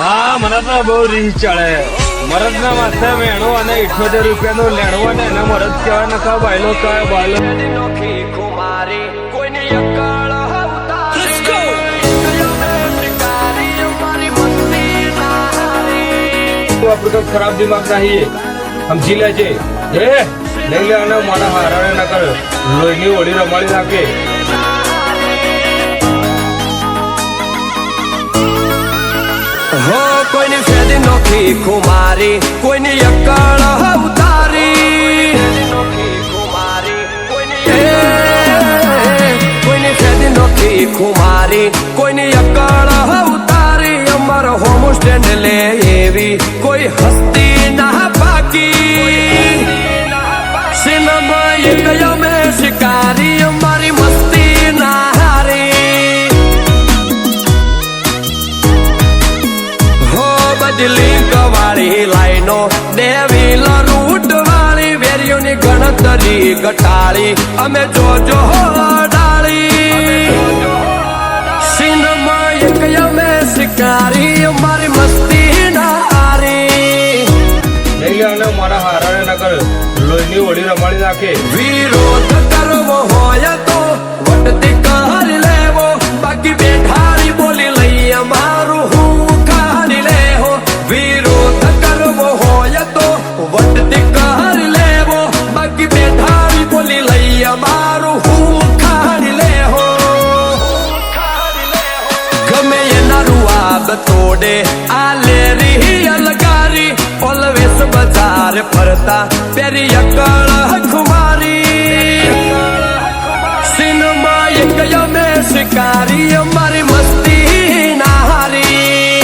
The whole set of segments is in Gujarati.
હા મને તો બહુ રીહ ચડે. મરદ ના માથે મેણો અને 78 રૂપિયાનો લેણવો ને એને મરદ કહેવાય ને કા બાયલો કહેવાય બાયલો. આપડે તો ખરાબ દિમાગ નહીં સમજી લે છે. લઈ લે અને મારા હારાને ના કર લોહીની ઓળી રમાડી નાખે. હો કોઈની ફેદી નોખી કુમારી કોઈની અક્કળ ઉતારી કોઈની ફેદી નોખી કુમારી કોઈની અક્કળ ઉતારી અમર હોમ સ્ટેન્ડ લે એવી કોઈ હસ્તી ના બાકી સિનેમા એક યમે શિકારી અમારી મસ્તી ના હારી લિંક વાળી લાઈનો ડેવિલ રૂટ વાળી વેરીઓની ગણતરી ઘટાડી અમે જોજો ડાળી સિનેમા એક અમે શિકારી અમારી મસ્તી ના હારી. લઈ લે અને મારા હારાને ના કર લોહીની ઓળી રમાડી નાખે. વિરોધ કરવો હોય તો વટતી કરી લેવો બાકી બેઠાડી બોલી લઈ અમારું હું કાઢી લેવો. વિરોધ કરવો હોય તો વટતી કરી લેવો બાકી બેઠાડી બોલી લઈ અમારું હું કાઢી લેવો. ગમે એના રૂઆબ તોડે આ લેરી અલગારી ઓલવેસ બજાર ફરતા પેરી અકળ ખુમારી સિનેમા એક યમે શિકારી અમારી મસ્તી ના હારી.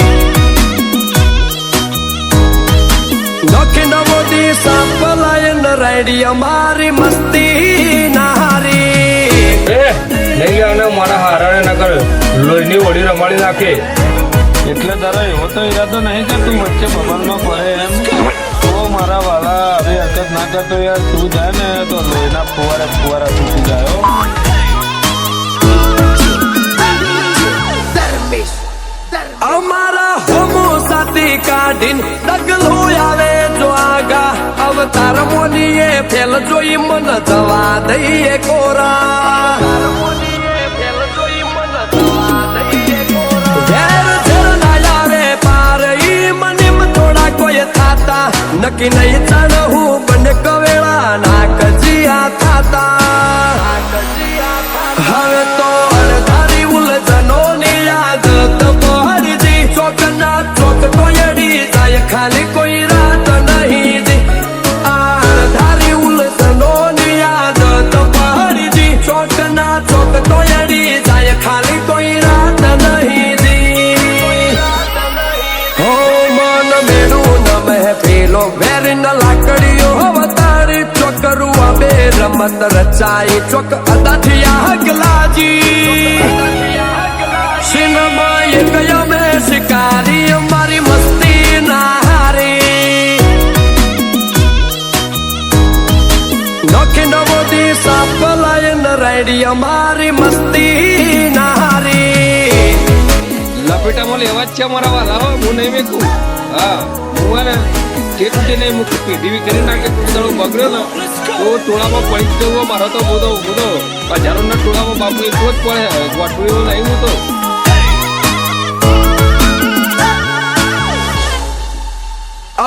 દક્ષિણ મોદી સાંપલાયન રાયડી અમારી મસ્તી ના હારી. લઈ લે અને મારા હારાને ના કર લોહીની ઓળી રમાડી નાખે. એટલે તારો એવો તો ઈરાદો નહીં કે તું વચ્ચે બબલમાં પડે એમ. તો મારા વાલા આવી હરકત ના કરતો યાર. તું જાય ને તો લોહીના ફુવારા ફુવારા તૂટી જાય. અમારા હોમો સાથી કાઢીને ડગલો આવે જો આગા અવતાર મોનીએ ફેલ જોઈ મન જવા દઈએ કોરા. નક્કી નહીં ચાલ હું બને કવેળા ના કજિયા થાતા હવે તો અણધારી ઉલઝનો ની યાદ તમોહરજી ચોક ના ચોક કોયડી જાય ખાલી કોઈ રાત નહીં જી. અણધારી ઉલઝનો ની યાદ તમોહરજી ચોક ના ચોક કોયડી જાય ખાલી કોઈ રાત નહીં જી. હો મન મેળું ન મહેફિલો વેરીન લાકડીઓ અવતારી ચોકરું અબે રમત રચાઈ ચોક અદાથી આગલાજી સિનેમા એક યમે શિકારી અમારી મસ્તી ના હારી. દક્ષિણ મોદી સાંપલાયન રાયડી અમારી મસ્તી ના હારી. લપેટામાં લેવા જ છે મારા વાલા. હું નહીં મેકું. હા હું ને ટેટુટી નહીં મૂકી પીડીવી કરી નાખે. દડો બગડ્યો ને તો ટોળામાં પડી જવું મારો તો બોધો હજારોના ટોળામાં બાપુ એટલો જ પડે ગોઠવેલો નહીં હું તો.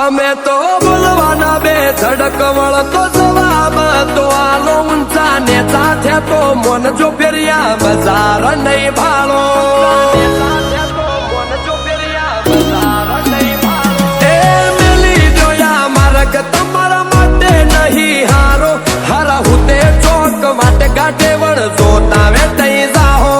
અમે તો બોલવાના બે ધડક વળતો જવાબ તો આલો ઊંચા નેતા થયા તો મન જો ફેરિયા બજાર નહીં ભાળો. તમારા માટે નહીં હારો હારા હુતે ચોક વાટે ગાંઠે વણ જોતા વે તઈ જાહો.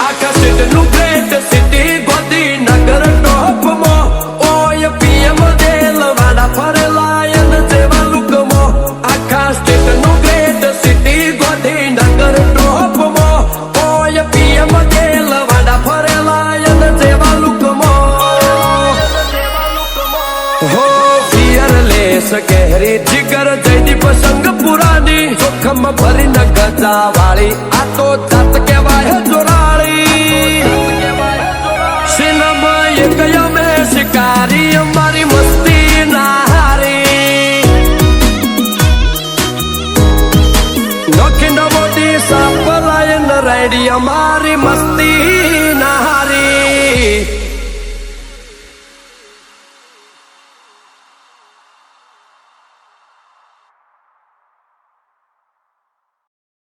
આખા સિટીનું ગ્રેટ સિટી ગોધીનગર ટોપમાં ઓય પીએમ જેલ વાડા ફરેલા એન જેવા લુકમાં. આખા સ્ટેટનું ગ્રેટ સિટી ગોધીનગર ટોપમાં ઓય પીએમ જેલ વાડા ફરેલા એન જેવા લુકમાં. હો ફિયરલેસ કહેરી જીગર જયદીપ સંગ પુરાની જોખમ ભરી ન ગજા વાળી આ તો જાત કહેવાય જોરાળી. મેલડી અમારી મસ્તી નારી